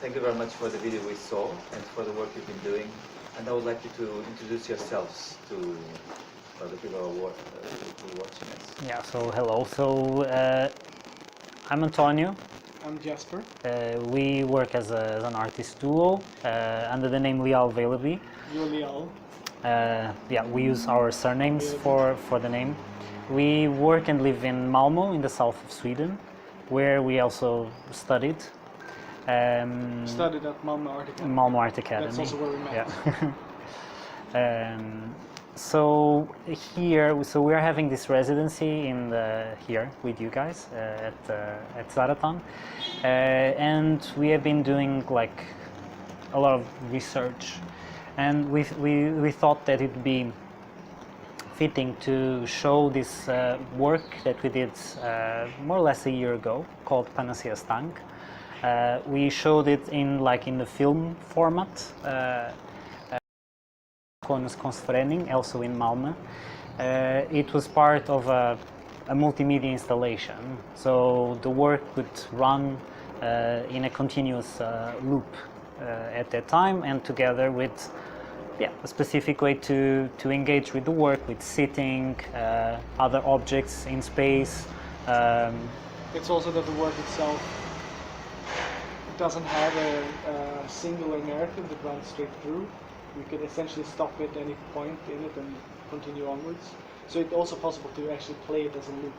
thank you very much for the video we saw and for the work you've been doing. And I would like you to introduce yourselves to the people who are watching us. Yeah, so hello. So I'm Antonio. I'm Jasper. We work as an artist duo under the name LealVeileby. You're Leal. Yeah, we use our surnames for the name. We work and live in Malmo in the south of Sweden, where we also studied. Studied at Malmo Art Academy. Malmo Art Academy. That's also where we met. Yeah. So we are having this residency here with you guys at Zaratan, and we have been doing like a lot of research, and we thought that it would be fitting to show this work that we did more or less a year ago, called PANACEA'S TOUNGUE. We showed it in the film format. Also in Malmö. It was part of a multimedia installation, so the work would run in a continuous loop at that time, and together with a specific way to engage with the work, with sitting, other objects in space. It's also that the work itself doesn't have a singular narrative that runs straight through. You can essentially stop at any point in it and continue onwards. So it's also possible to actually play it as a loop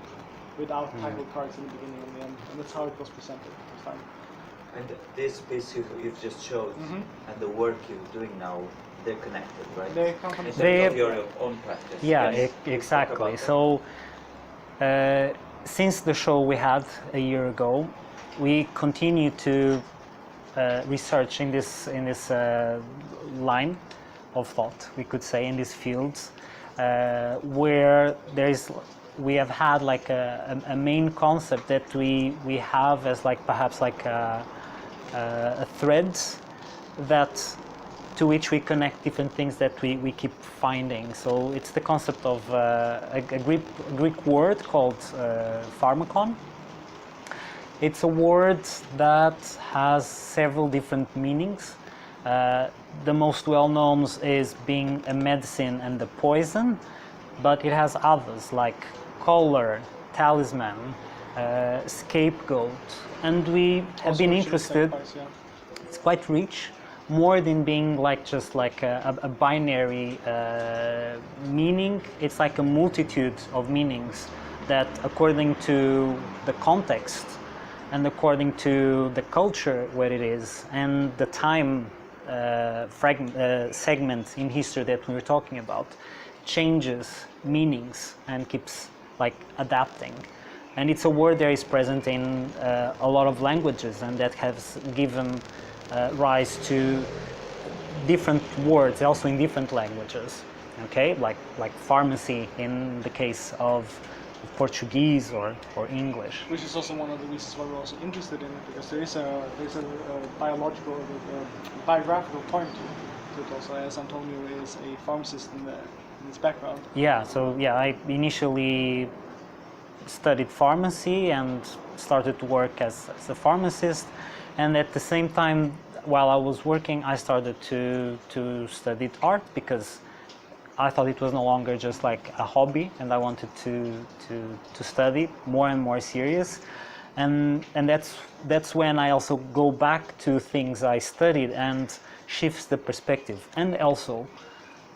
without title cards in the beginning and the end. And that's how it was presented this time. And this piece you've just showed and the work you're doing now, they're connected, right? They come from your own practice. Yeah, Yes. exactly. So since the show we had a year ago, we continue to research in this line of thought, we could say, in these fields, where we have had like a main concept that we have as perhaps a thread that to which we connect different things that we keep finding. So it's the concept of a Greek word called pharmakon. It's a word that has several different meanings. The most well-known is being a medicine and a poison, but it has others like color, talisman, scapegoat, and we have been interested. It's quite rich, more than being just a binary meaning. It's like a multitude of meanings that, according to the context and according to the culture where it is and the time segment in history that we were talking about, changes meanings and keeps adapting. And it's a word that is present in a lot of languages, and that has given rise to different words also in different languages. Okay, like pharmacy in the case of Portuguese or English. Which is also one of the reasons why we're also interested in it, because there's a biological, biographical point to it also, as Antonio is a pharmacist in his background. Yeah, so I initially studied pharmacy and started to work as a pharmacist, and at the same time while I was working I started to study art, because I thought it was no longer just a hobby, and I wanted to study more and more serious, and that's when I also go back to things I studied and shifts the perspective. And also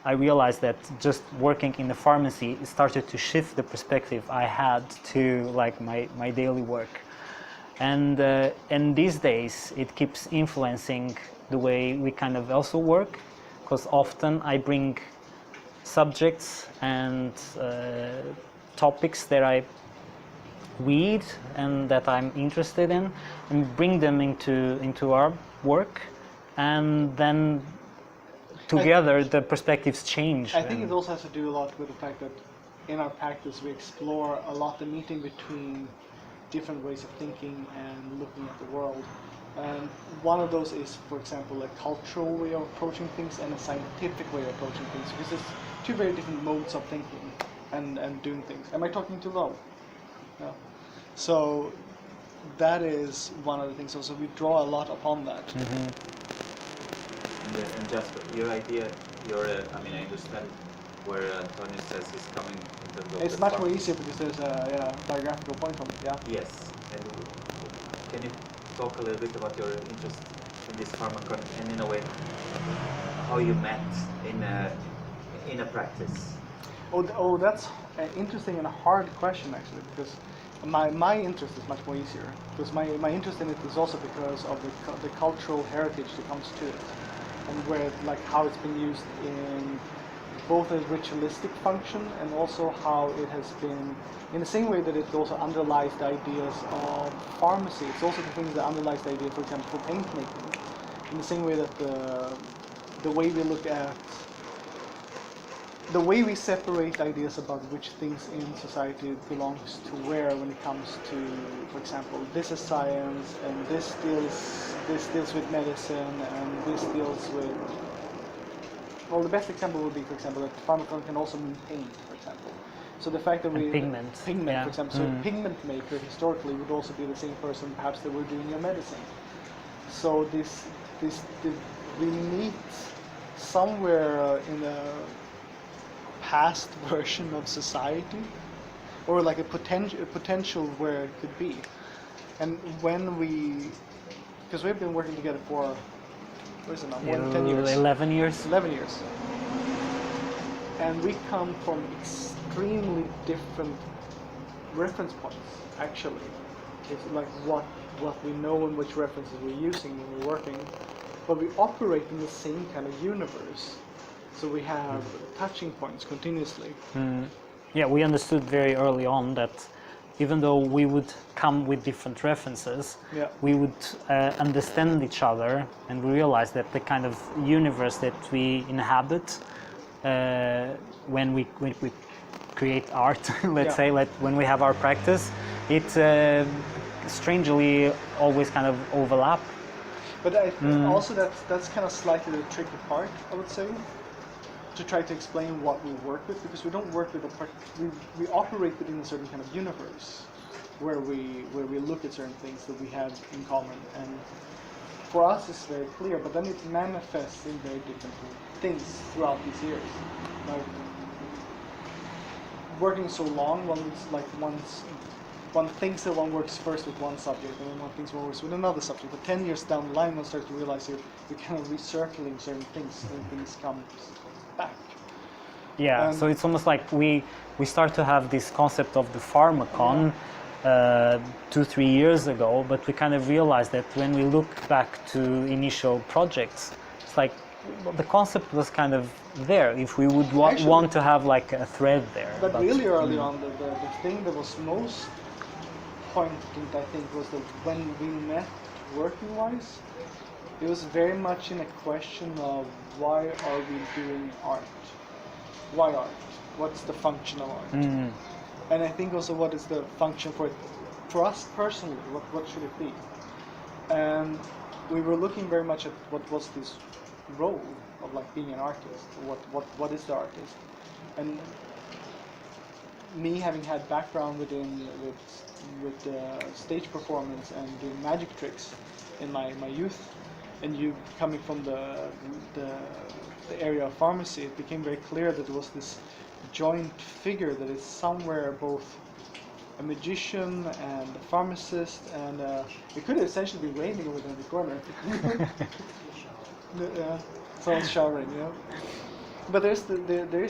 I realized that just working in the pharmacy started to shift the perspective I had to my daily work, and these days it keeps influencing the way we kind of also work, because often I bring subjects and topics that I read and that I'm interested in, and bring them into our work, and then together the perspectives change. I think it also has to do a lot with the fact that in our practice we explore a lot the meeting between different ways of thinking and looking at the world. And one of those is, for example, a cultural way of approaching things and a scientific way of approaching things, because it's two very different modes of thinking and doing things. Am I talking too low? No. So that is one of the things. Also, we draw a lot upon that. And just your idea, I mean, I understand where Tony says he's coming in terms of It's the much farm. more easier because there's a biographical point on it. Yeah. Yes. And can you talk a little bit about your interest in this pharmacon and in a way how you met in a practice? Oh, that's an interesting and a hard question actually, because my interest is much more easier. Because my interest in it is also because of the cultural heritage that comes to it, and where like how it's been used in both a ritualistic function and also how it has been, in the same way that it also underlies the ideas of pharmacy. It's also the things that underlies the idea, for example, for paint making. In the same way that the way we look at, the way we separate ideas about which things in society belongs to where when it comes to, for example, this is science and this deals with medicine and this deals with, well, the best example would be, for example, that pharmacon can also mean paint, for example. So the fact that And pigment, yeah. for example, so a pigment maker historically would also be the same person perhaps that we're doing your medicine. So we meet somewhere in a past version of society, or like a potential where it could be. And when because we've been working together for, what is it now, more than 10 years? 11 years. 11 years. And we come from extremely different reference points, actually. It's like what we know and which references we're using when we're working, but we operate in the same kind of universe. So we have touching points continuously. Yeah, we understood very early on that even though we would come with different references, we would understand each other, and we realized that the kind of universe that we inhabit when we create art, let's say, when we have our practice, it strangely always kind of overlap. But also that's kind of slightly the tricky part, I would say, to try to explain what we work with, because we don't work with we operate within a certain kind of universe where we look at certain things that we have in common, and for us it's very clear, but then it manifests in very different things throughout these years. Like working so long, one thinks that one works first with one subject, and then one thinks one works with another subject. But 10 years down the line, one starts to realize you're kind of recircling certain things, and things come back. Yeah, so it's almost like we start to have this concept of the pharmacon 2-3 years ago, but we kind of realized that when we look back to initial projects, it's like the concept was kind of there if we would want to have like a thread there. But really early on, the thing that was most poignant, I think, was that when we met working-wise, it was very much in a question of why are we doing art? Why art? What's the function of art? And I think also what is the function for it, for us personally, what should it be? And we were looking very much at what was this role of like being an artist, what is the artist? And me having had background with stage performance and doing magic tricks in my youth, and you coming from the area of pharmacy, it became very clear that there was this joint figure that is somewhere both a magician and a pharmacist, and it could essentially be raining over there in the corner. Someone's showering, you know. But there is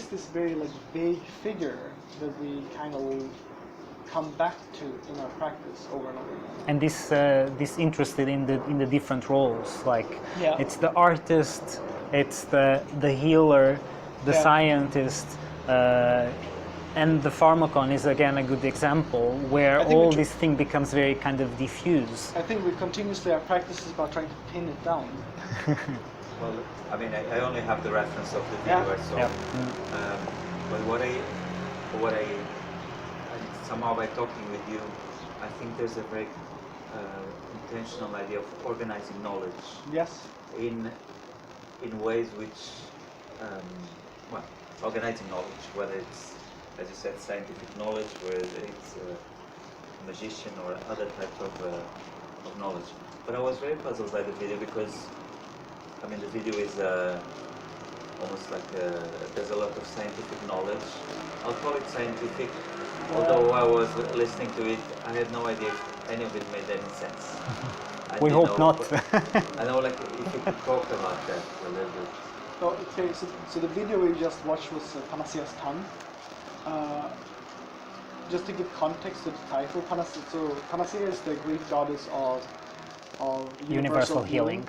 this very like vague figure that we kind of come back to in our practice over and over again. And this interested in the different roles, like it's the artist, it's the healer, the scientist, and the pharmacon is again a good example where all this thing becomes very kind of diffuse. I think we continuously, our practice is about trying to pin it down. Well, I mean, I only have the reference of the video I saw. But what I somehow by talking with you, I think there's a very intentional idea of organizing knowledge. Yes. In ways which, organizing knowledge, whether it's, as you said, scientific knowledge, whether it's magician or other type of knowledge. But I was very puzzled by the video because, I mean, the video is almost like there's a lot of scientific knowledge. I'll call it scientific, although I was listening to it, I had no idea if any of it made any sense. We hope not. I know, like, if you could talk about that a little bit. Oh, okay, so the video we just watched was PANACEA'S TOUNGUE. Just to give context to the title, Panacea is the Greek goddess of universal healing.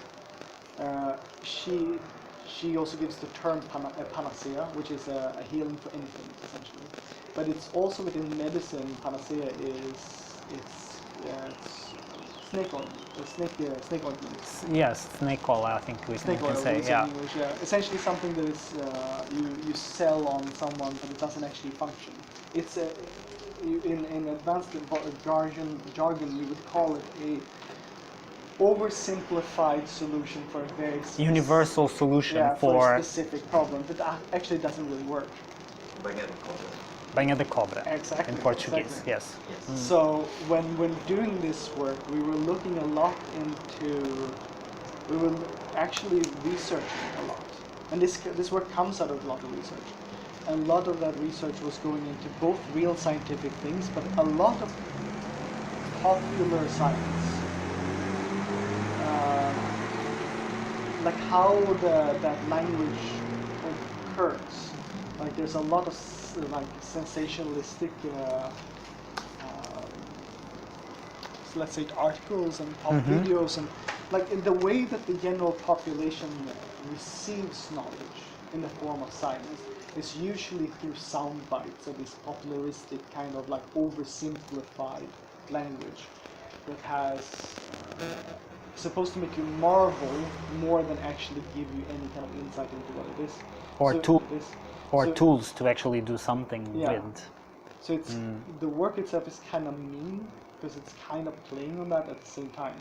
She also gives the term panacea, which is a healing for anything, essentially. But it's also within medicine, panacea is snake oil, snake ointment. Yes, snake oil, I think we can say. Yeah. English, yeah. Essentially something that is you sell on someone, but it doesn't actually function. It's in advanced jargon, you would call it a oversimplified solution for a very universal solution for a specific problem, but that actually doesn't really work. Banha de cobra. Exactly. In Portuguese, exactly. yes. So when doing this work, we were looking a lot we were actually researching a lot, and this work comes out of a lot of research. A lot of that research was going into both real scientific things, but a lot of popular science. Like how that language occurs. Like there's a lot of sensationalistic, let's say, articles and pop videos, and like in the way that the general population receives knowledge in the form of science is usually through sound bites of this popularistic kind of like oversimplified language that has supposed to make you marvel more than actually give you any kind of insight into what it is. Or tools to actually do something with. So it's the work itself is kind of mean because it's kind of playing on that at the same time.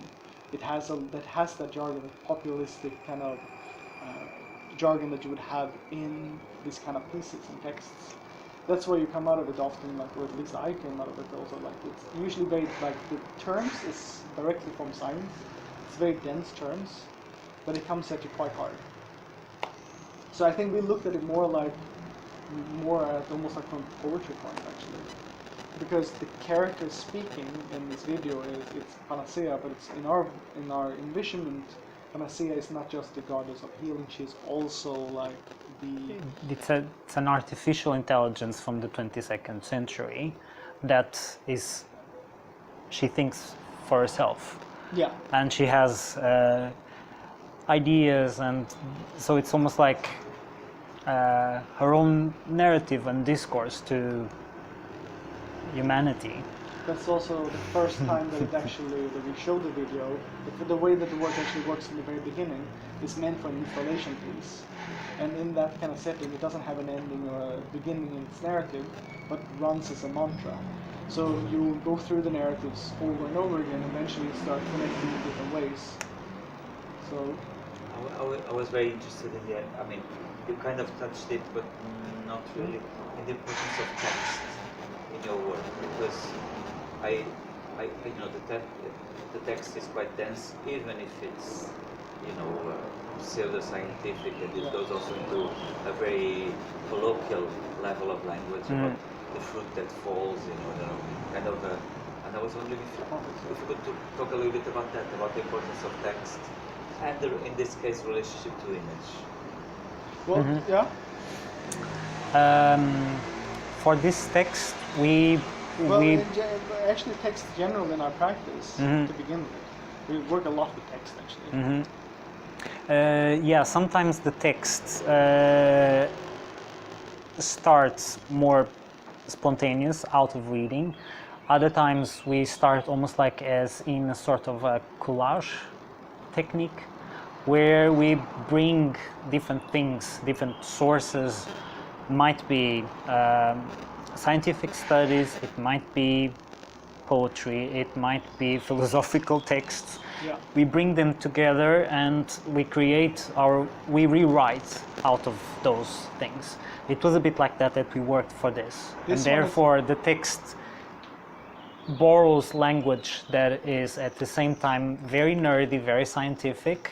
It has that jargon, populistic kind of jargon that you would have in these kind of pieces and texts. That's where you come out of it often, like, or at least I came out of it also. Like it's usually very like the terms is directly from science. It's very dense terms, but it comes at you quite hard. So I think we looked at it more almost like from poetry point actually, because the character speaking in this video it's Panacea, but it's in our envisionment, Panacea is not just the goddess of healing; she's also like It's an artificial intelligence from the 22nd century that is. She thinks for herself. Yeah. And she has ideas, and so it's almost like her own narrative and discourse to humanity. That's also the first time that we showed the video. The way that the work actually works from the very beginning is meant for an installation piece. And in that kind of setting, it doesn't have an ending or a beginning in its narrative, but runs as a mantra. So you go through the narratives over and over again, and eventually start connecting in different ways. So I was very interested in the, I mean, you kind of touched it, but not really, in the importance of text in your work, because the text is quite dense, even if it's, pseudo-scientific, and it goes also into a very colloquial level of language about the fruit that falls, kind of and I was wondering if you could talk a little bit about that, about the importance of text, and in this case, relationship to image. Well, yeah. For this text, actually text general in our practice to begin with. We work a lot with text actually. Sometimes the text starts more spontaneous out of reading. Other times we start almost like as in a sort of a collage technique, where we bring different things, different sources. Might be scientific studies, it might be poetry, it might be philosophical texts. Yeah. We bring them together and we rewrite out of those things. It was a bit like that we worked for this. And therefore the text borrows language that is at the same time very nerdy, very scientific,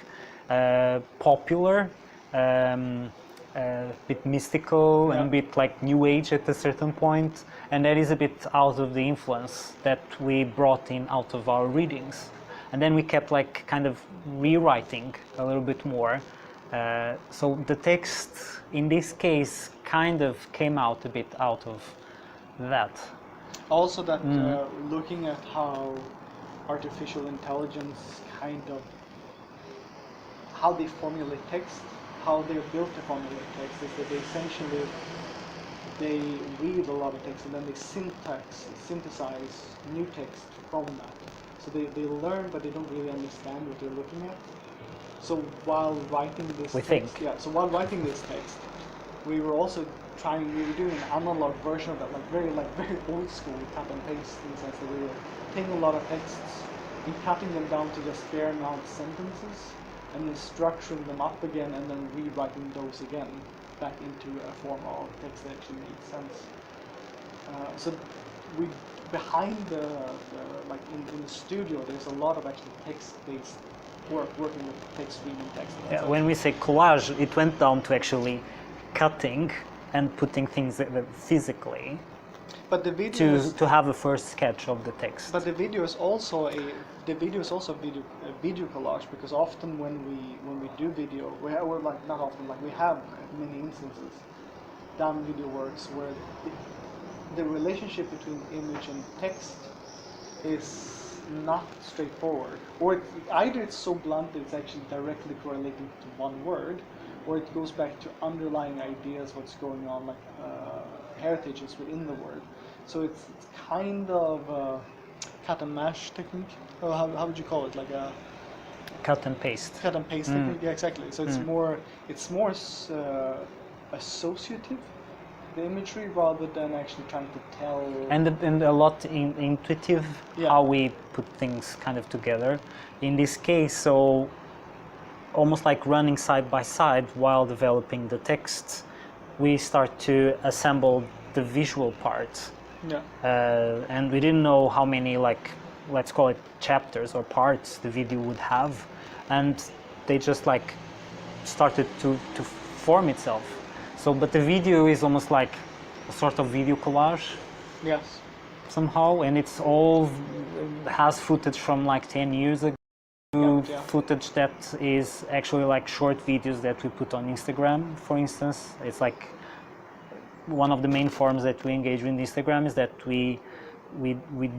popular, a bit mystical, and a bit like new age at a certain point, and that is a bit out of the influence that we brought in out of our readings. And then we kept like kind of rewriting a little bit more. So the text in this case kind of came out a bit out of that. Also that looking at how artificial intelligence kind of, how they formulate text, how they're built to formulate text, is that they essentially, they read a lot of text and then they synthesize new text from that. So they learn, but they don't really understand what they're looking at. So while writing this so while writing this text, we were also we were doing an analog version of that, very old school cut and paste, in the sense that we were taking a lot of texts and cutting them down to just bare amount sentences, and then structuring them up again, and then rewriting those again back into a form of text that actually made sense. So we behind the in the studio, there's a lot of actually text-based work, working with text, reading text. Yeah, when we say collage, it went down to actually cutting and putting things physically. But the video to have a first sketch of the text. But the video is also a video collage, because often when we do video, we have many instances done video works where the relationship between image and text is not straightforward, or either it's so blunt that it's actually directly correlating to one word, or it goes back to underlying ideas, what's going on, like heritages within the word. So it's kind of a cut and mash technique. Or how would you call it? Like a cut and paste. Cut and paste technique. Yeah, exactly. So it's more associative, the imagery, rather than actually trying to tell. And a lot intuitive, how we put things kind of together. In this case, so almost like running side by side while developing the text, we start to assemble the visual part. Yeah. And we didn't know how many, like, let's call it chapters or parts the video would have, and they just like started to form itself. So, but the video is almost like a sort of video collage. Yes. Somehow, and it's all has footage from like 10 years ago. Footage that is actually like short videos that we put on Instagram, for instance. It's like one of the main forms that we engage with Instagram is that we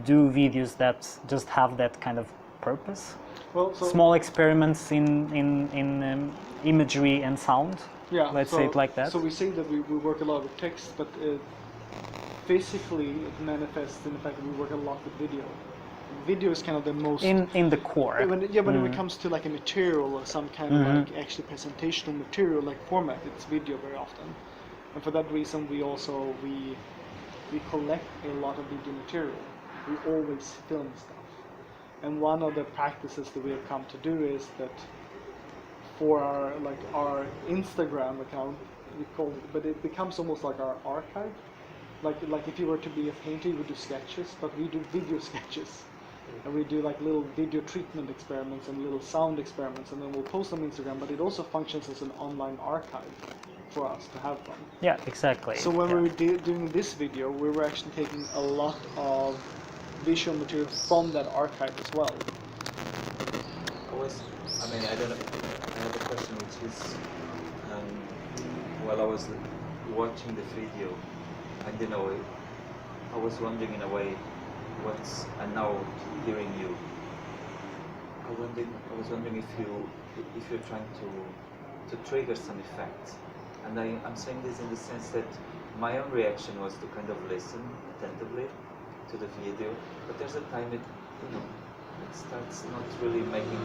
do videos that just have that kind of purpose. Well, so small experiments in imagery and sound. Yeah. Let's say it like that. So we say that we work a lot with text, but physically it manifests in the fact that we work a lot with video. Video is kind of the most in the core. When it comes to like a material or some kind of like actually presentational material, like format, it's video very often. And for that reason, we collect a lot of video material. We always film stuff. And one of the practices that we have come to do is that for our Instagram account, we call it, but it becomes almost like our archive. Like if you were to be a painter, you would do sketches, but we do video sketches. And we do like little video treatment experiments and little sound experiments, and then we'll post them on Instagram, but it also functions as an online archive for us to have fun. Yeah, exactly. So when we were doing this video, we were actually taking a lot of visual material from that archive as well. I don't know, I have a question, which is, while I was watching the video, and I was wondering in a way, and now hearing you, I was wondering if you're trying to trigger some effect. And I'm saying this in the sense that my own reaction was to kind of listen attentively to the video, but there's a time it starts not really making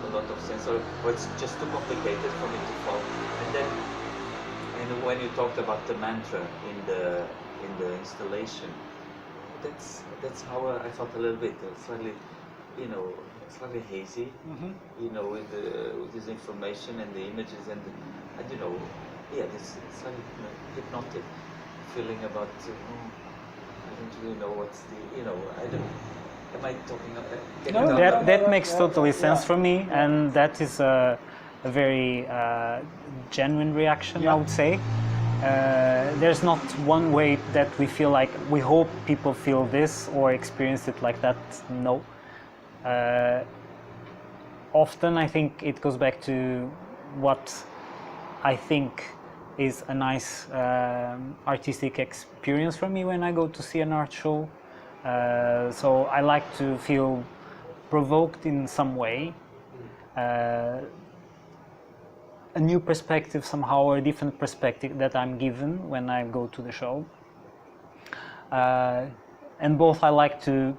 a lot of sense, or it's just too complicated for me to follow. And then, when you talked about the mantra in the installation, that's how I felt a little bit slightly, slightly hazy, with this information and the images and this slightly hypnotic feeling about I don't really know what's the Am I talking about No, That makes yeah, totally yeah, sense yeah. for me, and that is a very genuine reaction, I would say. There's not one way that we feel like we hope people feel this or experience it like that. No. Often I think it goes back to what I think is a nice artistic experience for me when I go to see an art show. So I like to feel provoked in some way, a new perspective somehow, or a different perspective that I'm given when I go to the show. And both I like to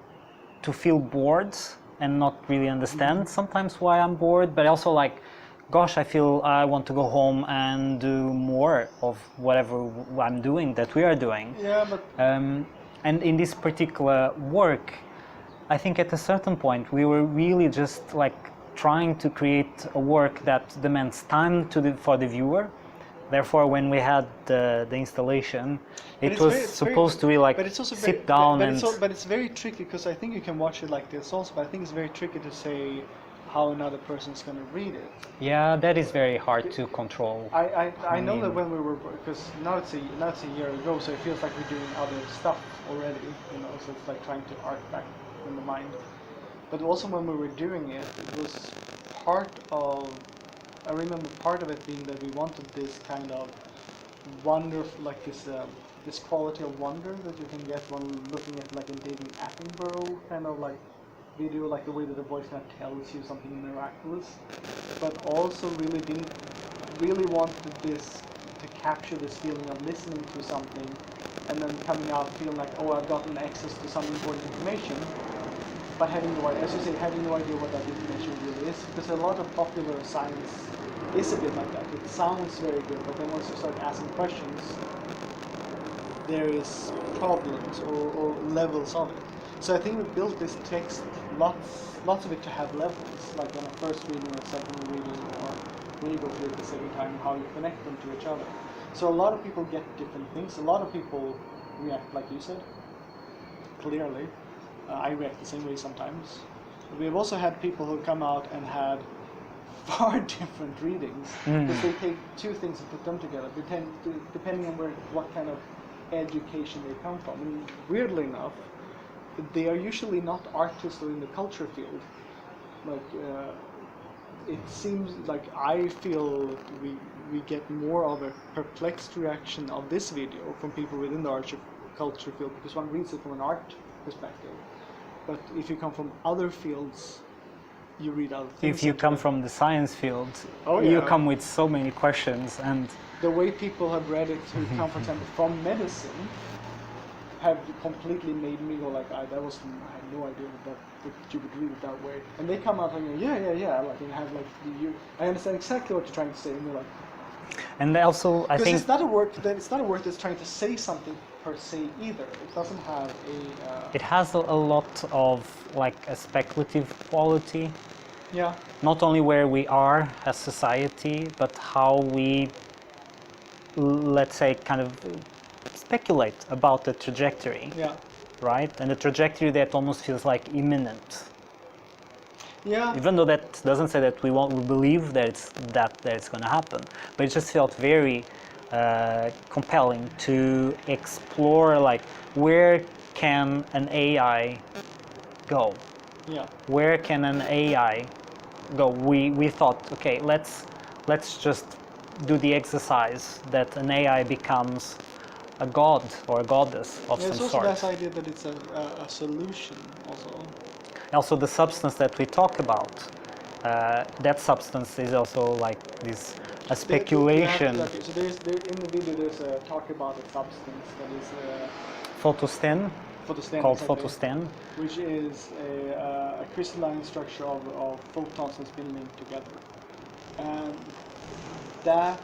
feel bored and not really understand sometimes why I'm bored, but also like, gosh, I feel I want to go home and do more of whatever I'm doing, that we are doing. Yeah, but And in this particular work, I think at a certain point we were really just like trying to create a work that demands time for the viewer. Therefore, when we had the installation, it was supposed to be like sit down but it's very tricky, because I think you can watch it like this also, but I think it's very tricky to say how another person's going to read it. Yeah, that is very hard to control. I know that when we were, because now it's a year ago, so it feels like we're doing other stuff already, you know, so it's like trying to arc back in the mind. But also when we were doing it, it was I remember part of it being that we wanted this kind of wonder, like this quality of wonder that you can get when looking at like a David Attenborough kind of like video, like the way that the voice kind of tells you something miraculous, but also really wanted this to capture this feeling of listening to something and then coming out feeling like, oh, I've gotten access to some important information, but having no idea, as you say, having no idea what that information really is, because a lot of popular science is a bit like that. It sounds very good, but then once you start asking questions, there is problems or levels of it. So I think we built this text, lots of it to have levels, like on a first reading or a second reading, or when you go through it the second time, how you connect them to each other. So a lot of people get different things. A lot of people react like you said, clearly. I react the same way sometimes. We've also had people who come out and had far different readings, because they take two things and put them together, depending on what kind of education they come from. And weirdly enough, they are usually not artists or in the culture field. Like it seems like I feel we get more of a perplexed reaction of this video from people within the art culture field, because one reads it from an art perspective. But if you come from other fields, you read other things. If you come from the science field, you come with so many questions, and the way people have read it who come, for example, from medicine, have completely made me go like, I had no idea that you would read it that way. And they come out and go, yeah, like, and have like, I understand exactly what you're trying to say, and you're like. And also, I think it's not a work that's trying to say something per se either. It doesn't have a. It has a lot of like a speculative quality. Yeah. Not only where we are as society, but how we, let's say, kind of speculate about the trajectory. Yeah. Right? And the trajectory that almost feels like imminent. Yeah. Even though that doesn't say that we believe that it's going to happen, but it just felt very compelling to explore, like, where can an AI go? Yeah. Where can an AI go? We thought, okay, let's just do the exercise that an AI becomes a god or a goddess of some sort. sort. It's also this idea that it's a solution also. Also, the substance that we talk about, that substance is also like this a speculation. So in the video there's a talk about a substance that is Photostin, called exactly, photostin, which is a crystalline structure of photons that's been linked together. And that,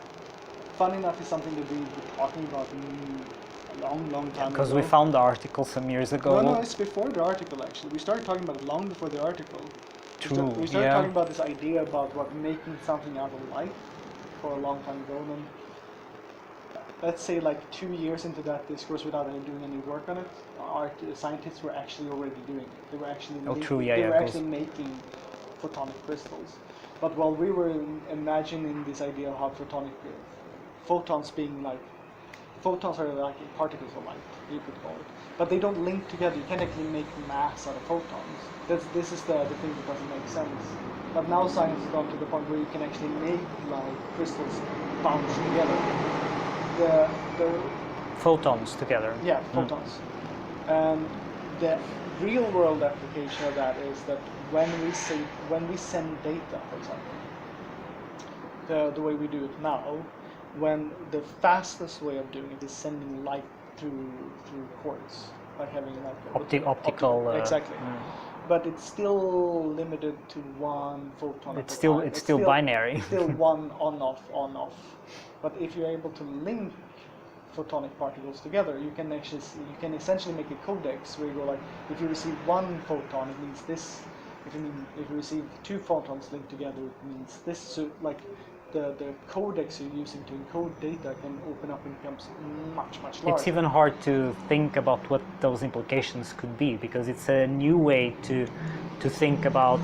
funny enough, is something that we were talking about a long time ago. Because we found the article some years ago. No, it's before the article actually. We started talking about it long before the article. True, we started talking about this idea about making something out of life for a long time ago. And let's say like 2 years into that discourse without doing any work on it, scientists were actually already doing it. They were actually actually making photonic crystals. But while we were imagining this idea of how photons being like, photons are like particles of light, you could call it. But they don't link together. You can't actually make mass out of photons. This is the thing that doesn't make sense. But now science has gone to the point where you can actually make like crystals bounce together. The photons together. Yeah, photons. And the real world application of that is that when we send data, for example, the way we do it now, when the fastest way of doing it is sending light through cords, like having like optical. Exactly. But it's still limited to one photon. It's still binary. It's still one on off. But if you're able to link photonic particles together, you can essentially make a codex where you go like, if you receive one photon, it means this. If you receive two photons linked together, it means this. So like the codex you're using to encode data can open up and becomes much larger. It's even hard to think about what those implications could be, because it's a new way to think about,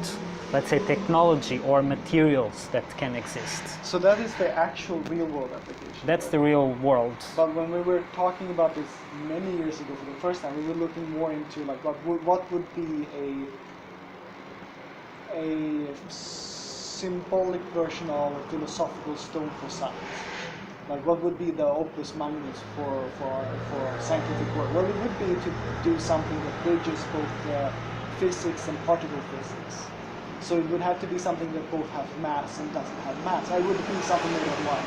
let's say, technology or materials that can exist. So that is the actual real world application. That's the real world. But when we were talking about this many years ago for the first time, we were looking more into like what would be a symbolic version of a philosophical stone for science. Like what would be the opus magnus for scientific work? Well, it would be to do something that bridges both physics and particle physics. So it would have to be something that both have mass and doesn't have mass. I would be something made of light.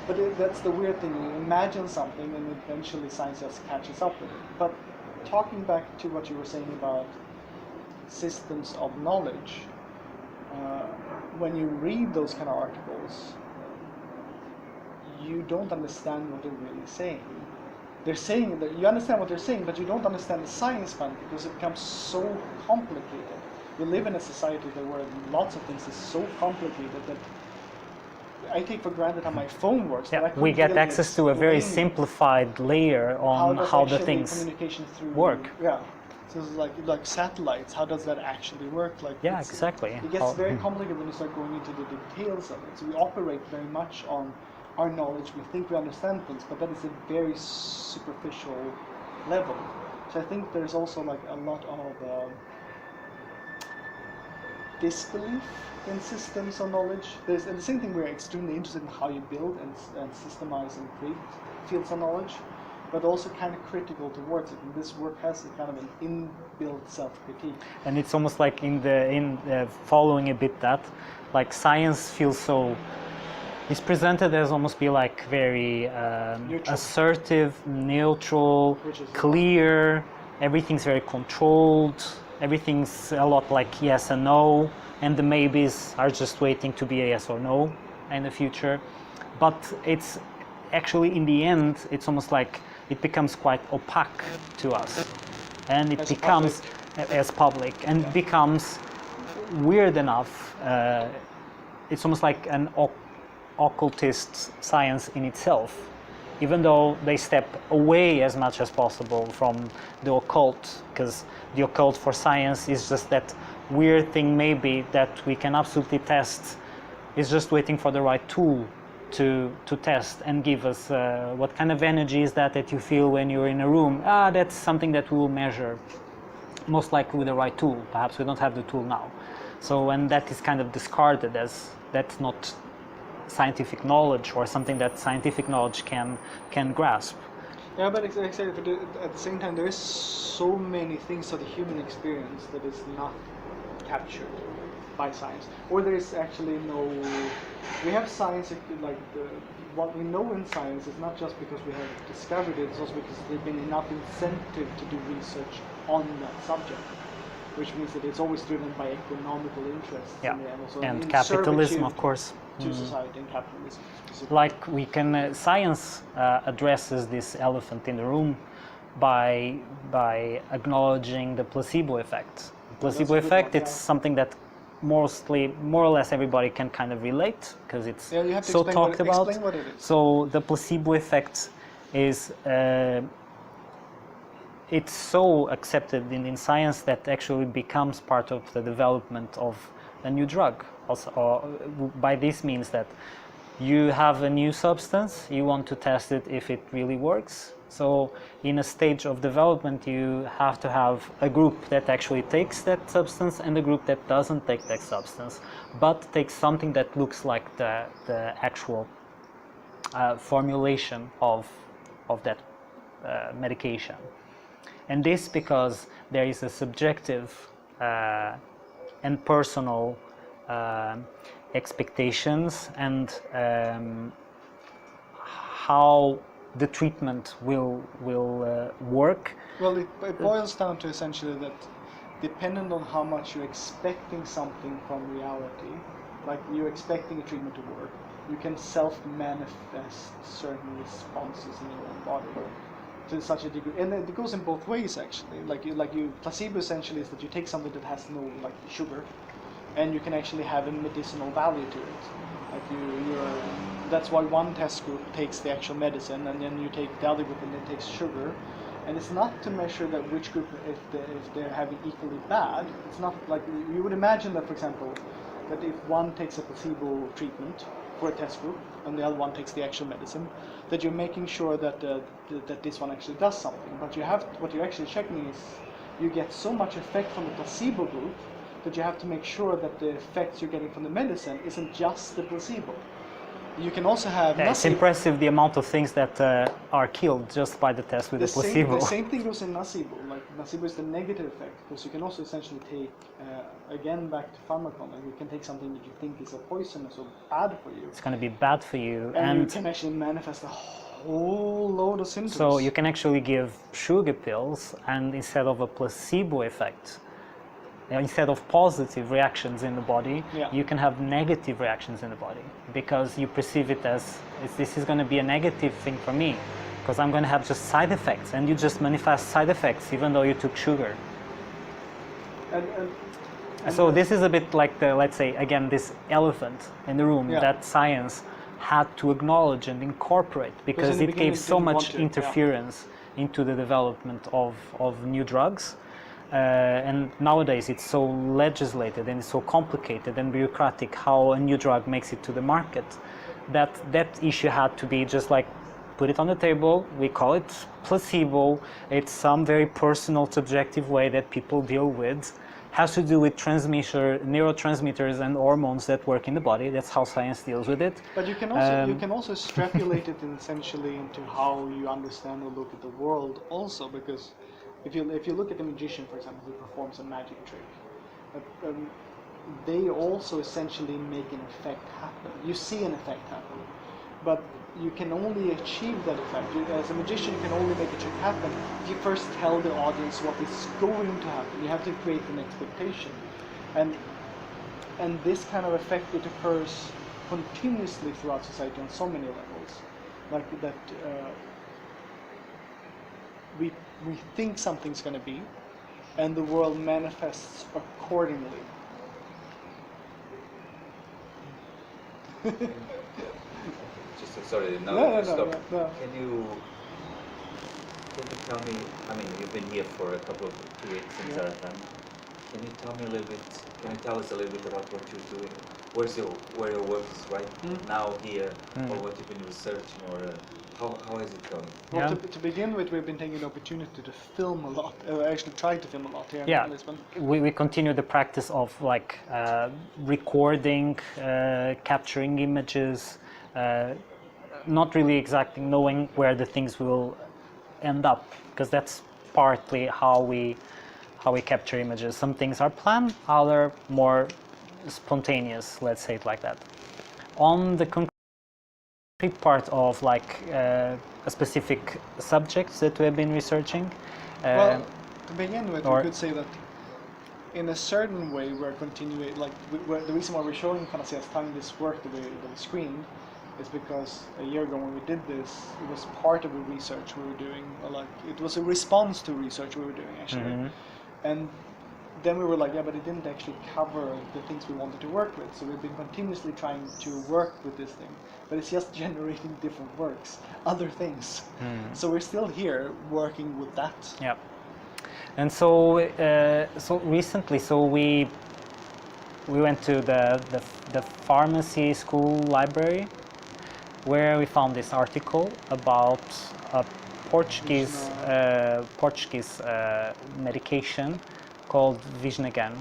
But that's the weird thing. You imagine something and eventually science just catches up with it. But talking back to what you were saying about systems of knowledge, when you read those kind of articles, you don't understand what they're really saying. They're saying that you understand what they're saying, but you don't understand the science behind it because it becomes so complicated. We live in a society where lots of things is so complicated that I take for granted how my phone works. Yeah, we get really access to a very simplified layer on how the things work. Yeah. So it's like satellites, how does that actually work? Like yeah, exactly. It gets very complicated when you start going into the details of it. So we operate very much on our knowledge. We think we understand things, but that is a very superficial level. So I think there's also like a lot of disbelief in systems of knowledge. And the same thing, we're extremely interested in how you build and systemize and create fields of knowledge, but also kind of critical towards it. And this work has a kind of an inbuilt self-critique. And it's almost like in following a bit that, like science feels so, it's presented as almost be like very assertive, neutral, clear, everything's very controlled, everything's a lot like yes and no, and the maybes are just waiting to be a yes or no in the future. But it's actually, in the end, it's almost like it becomes quite opaque to us, and it becomes as public, and it becomes weird enough. It's almost like an occultist science in itself, even though they step away as much as possible from the occult, because the occult for science is just that weird thing maybe that we can absolutely test. It's just waiting for the right tool to test and give us what kind of energy is that you feel when you're in a room. That's something that we will measure, most likely with the right tool. Perhaps we don't have the tool now. So when that is kind of discarded as that's not scientific knowledge or something that scientific knowledge can grasp. Yeah, but exactly. But at the same time, there is so many things of the human experience that is not captured by science, or there is actually no. We have science like what we know in science is not just because we have discovered it; it's also because there's been enough incentive to do research on that subject, which means that it's always driven by economical interests. Yeah, and capitalism, of course. To society and capitalism. Like we can, science addresses this elephant in the room by acknowledging the placebo effect. The placebo effect, it's something that more or less everybody can kind of relate because it's Yeah, you have to so explain talked about. Explain what it is. So the placebo effect is it's so accepted in science that actually becomes part of the development of a new drug. Also, by this means that you have a new substance, you want to test it if it really works. So in a stage of development, you have to have a group that actually takes that substance and a group that doesn't take that substance, but takes something that looks like the actual formulation of that medication. And this because there is a subjective and personal expectations and how the treatment will work. Well, it boils down to essentially that dependent on how much you're expecting something from reality, like you're expecting a treatment to work, you can self-manifest certain responses in your own body to such a degree, and it goes in both ways actually. Placebo essentially is that you take something that has no like sugar, and you can actually have a medicinal value to it. That's why one test group takes the actual medicine, and then you take the other group and it takes sugar. And it's not to measure that which group, if they're having equally bad. It's not like you would imagine that, for example, that if one takes a placebo treatment for a test group and the other one takes the actual medicine, that you're making sure that that this one actually does something. But what you're actually checking is you get so much effect from the placebo group that you have to make sure that the effects you're getting from the medicine isn't just the placebo. You can also have... it's impressive the amount of things that are killed just by the test with the placebo. The same thing goes in nocebo. Like nocebo is the negative effect, because you can also essentially take, again back to pharmacon, like you can take something that you think is a poison or so bad for you. It's going to be bad for you. And you can actually manifest a whole load of symptoms. So you can actually give sugar pills, and instead of a placebo effect, instead of positive reactions in the body, you can have negative reactions in the body, because you perceive it as this is going to be a negative thing for me, because I'm going to have just side effects, and you just manifest side effects even though you took sugar. And so this is a bit like let's say again, this elephant in the room that science had to acknowledge and incorporate, because it gave so much interference into the development of new drugs. And nowadays it's so legislated and it's so complicated and bureaucratic how a new drug makes it to the market, that issue had to be just like put it on the table. We call it placebo. It's some very personal, subjective way that people deal with. Has to do with neurotransmitters and hormones that work in the body. That's how science deals with it. But you can also extrapolate it essentially into how you understand or look at the world also, because if you look at a magician, for example, who performs a magic trick, they also essentially make an effect happen. You see an effect happen, but you can only achieve that effect. As a magician, you can only make a trick happen if you first tell the audience what is going to happen. You have to create an expectation, and this kind of effect, it occurs continuously throughout society on so many levels, like that. We think something's going to be, and the world manifests accordingly. Sorry, no, stop. No. Can you tell me? I mean, you've been here for a couple of 2 weeks in Zaratan. Can you tell me a little bit? Can you tell us a little bit about what you're doing? Where your work is right now here, or what you've been researching, or how is it going? Well, to begin with, we've been taking the opportunity to film a lot. Actually, tried to film a lot here in Lisbon. We continue the practice of like recording, capturing images, not really exactly knowing where the things will end up, because that's partly how we capture images. Some things are planned, other more spontaneous, let's say it like that. On the concrete part of like a specific subject that we have been researching. Well, to begin with, we could say that in a certain way we're continuing, like the reason why we're showing PANACEA'S TOUNGUE, this work that we screened, is because a year ago when we did this, it was part of the research we were doing, or like it was a response to research we were doing actually. And then we were like, yeah, but it didn't actually cover the things we wanted to work with. So we've been continuously trying to work with this thing, but it's just generating different works, other things. So we're still here working with that. Yeah. And so recently, we went to the pharmacy school library, where we found this article about a Portuguese medication called Visnagan.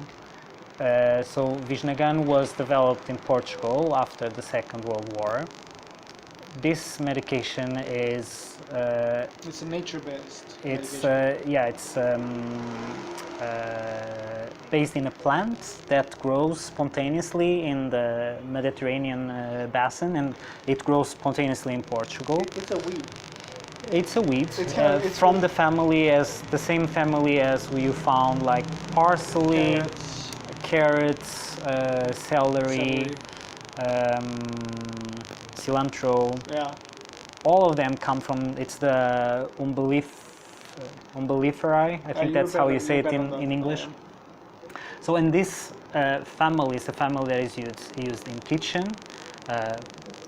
So Visnagan was developed in Portugal after the Second World War. This medication is it's a nature-based. it's based in a plant that grows spontaneously in the Mediterranean basin, and it grows spontaneously in Portugal. It's a weed. It's a weed It's from the family as the same family as you found like parsley, carrots, celery. Cilantro. Yeah. All of them come from, it's the umbelliferae, I think that's how you say it in English. So in this family, it's a family that is used in kitchen.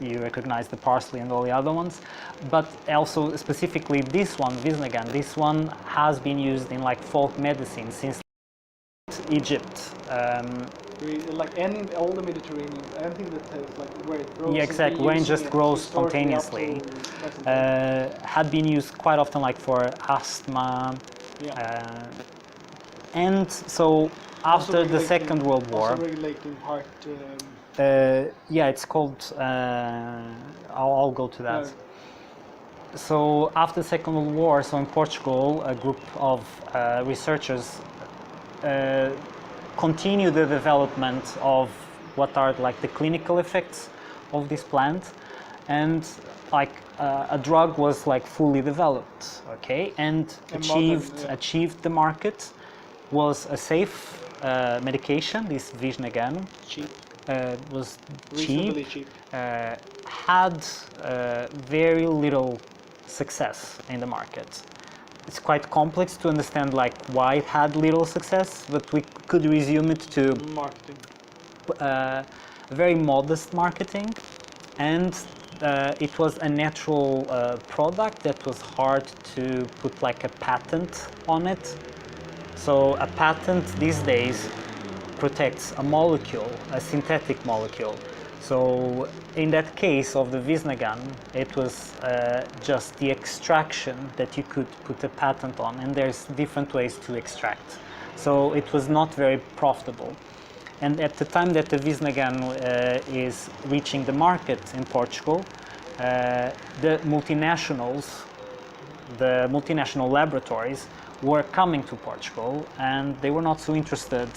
You recognize the parsley and all the other ones, but also specifically this one, Visnagan, this one has been used in like folk medicine since Egypt. Like all the Mediterranean, anything that has like where it grows. Yeah, exactly. Where it just grows spontaneously, had been used quite often, like for asthma. Yeah. And so after the Second World War, also regulating heart. yeah, it's called. I'll go to that. So after the Second World War, so in Portugal, a group of researchers continue the development of what are like the clinical effects of this plant, and like a drug was like fully developed, okay, and achieved the market, was a safe medication, this Visnagan. Cheap. Was Reasonably cheap. Had very little success in the market. It's quite complex to understand like why it had little success, but we could resume it to marketing. Very modest marketing, and it was a natural product that was hard to put like a patent on it. So a patent these days protects a molecule, a synthetic molecule. So in that case of the Visnagan, it was just the extraction that you could put a patent on, and there's different ways to extract. So it was not very profitable. And at the time that the Visnagan is reaching the market in Portugal, the multinational laboratories were coming to Portugal, and they were not so interested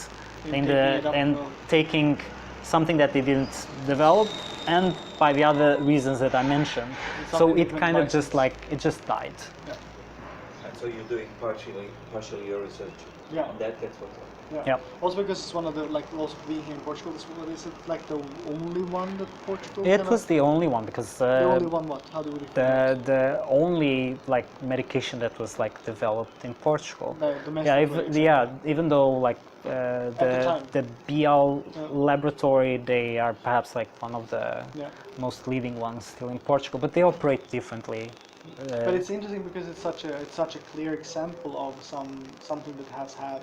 in taking something that they didn't develop, and by the other reasons that I mentioned. So it kind of just like, it just died. Yeah. And so you're doing partially your research on that, that's what. Yeah. Also because it's one of the, like, also being here in Portugal, is it like the only one that Portugal? It was the only one, because the only one. What? How do we define it? The only like medication that was like developed in Portugal. Even though like the BL laboratory, they are perhaps like one of the most leading ones still in Portugal, but they operate differently. But it's interesting because it's such a clear example of something that has had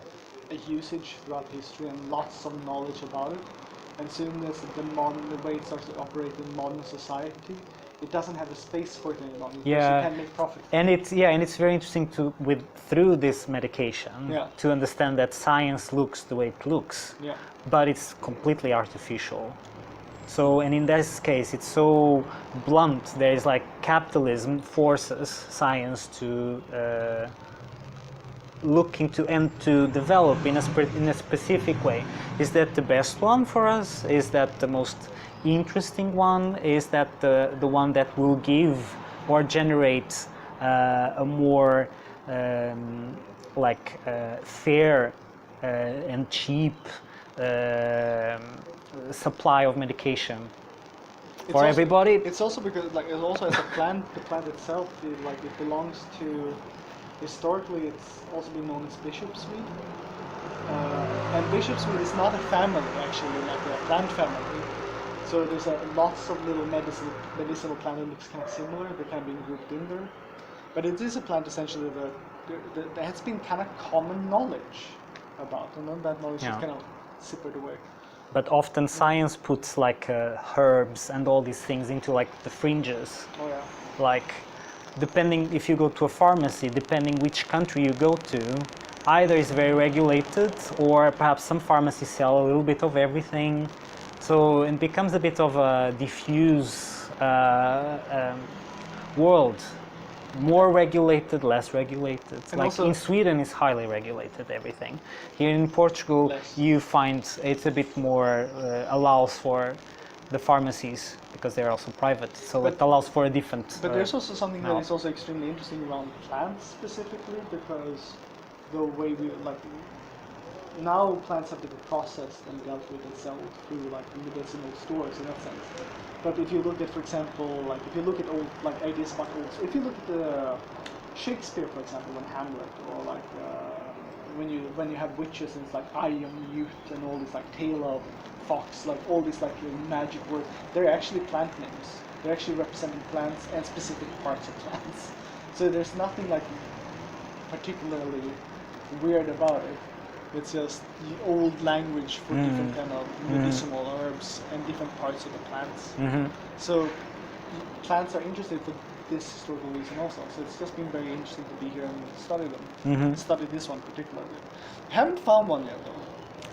a usage throughout history and lots of knowledge about it. And soon as the way it starts to operate in modern society, it doesn't have a space for it any longer. Because you can't make profit. And it's very interesting through this medication to understand that science looks the way it looks, but it's completely artificial. So, and in this case, it's so blunt. There is like capitalism forces science to look into and to develop in a specific way. Is that the best one for us? Is that the most interesting one? Is that the one that will give or generate a more fair and cheap supply of medication for everybody? It's also because like it's also as a plant, the plant itself, it belongs to. Historically, it's also been known as bishop's weed, And bishopsweed is not a family, actually, like a plant family. So there's lots of little medicinal plant that looks kind of similar. They're kind of being grouped in there. But it is a plant essentially that has been kind of common knowledge about, and then that knowledge is kind of zippered away. But often science puts like herbs and all these things into like the fringes. Oh yeah. Like, depending if you go to a pharmacy, depending which country you go to, either it's very regulated or perhaps some pharmacies sell a little bit of everything. So it becomes a bit of a diffuse world. More regulated, less regulated. And like also, in Sweden it's highly regulated, everything. Here in Portugal you find it's a bit more allows for the pharmacies because they're also private, so it allows for a different but there's also something that is also extremely interesting around plants specifically, because the way we like now plants have to be processed and dealt with and sold through like medicinal stores in that sense. But if you look at, for example, like if you look at old like ideas about old, if you look at the Shakespeare, for example, in Hamlet, or like when you have witches and it's like I am youth and all this like tale of fox, like all these like magic words, they're actually plant names. They're actually representing plants and specific parts of plants. So there's nothing like particularly weird about it. It's just the old language for different kind of medicinal herbs and different parts of the plants. So plants are interesting for this historical reason also. So it's just been very interesting to be here and study them. Study this one particularly. Haven't found one yet though.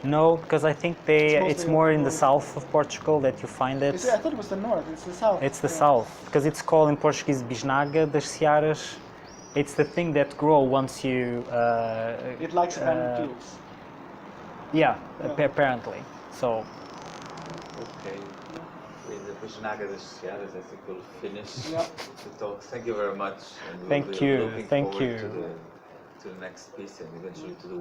No, because I think it's more in the south of Portugal that you find it. I thought it was the north. It's the south. It's the south, because it's called in Portuguese bisnaga das searas. It's the thing that grows once you. It likes abandoned fields. Yeah, apparently. So. Okay. With the bisnaga das searas, I think we'll finish the talk. Thank you very much. And Thank you. To the next piece and eventually to the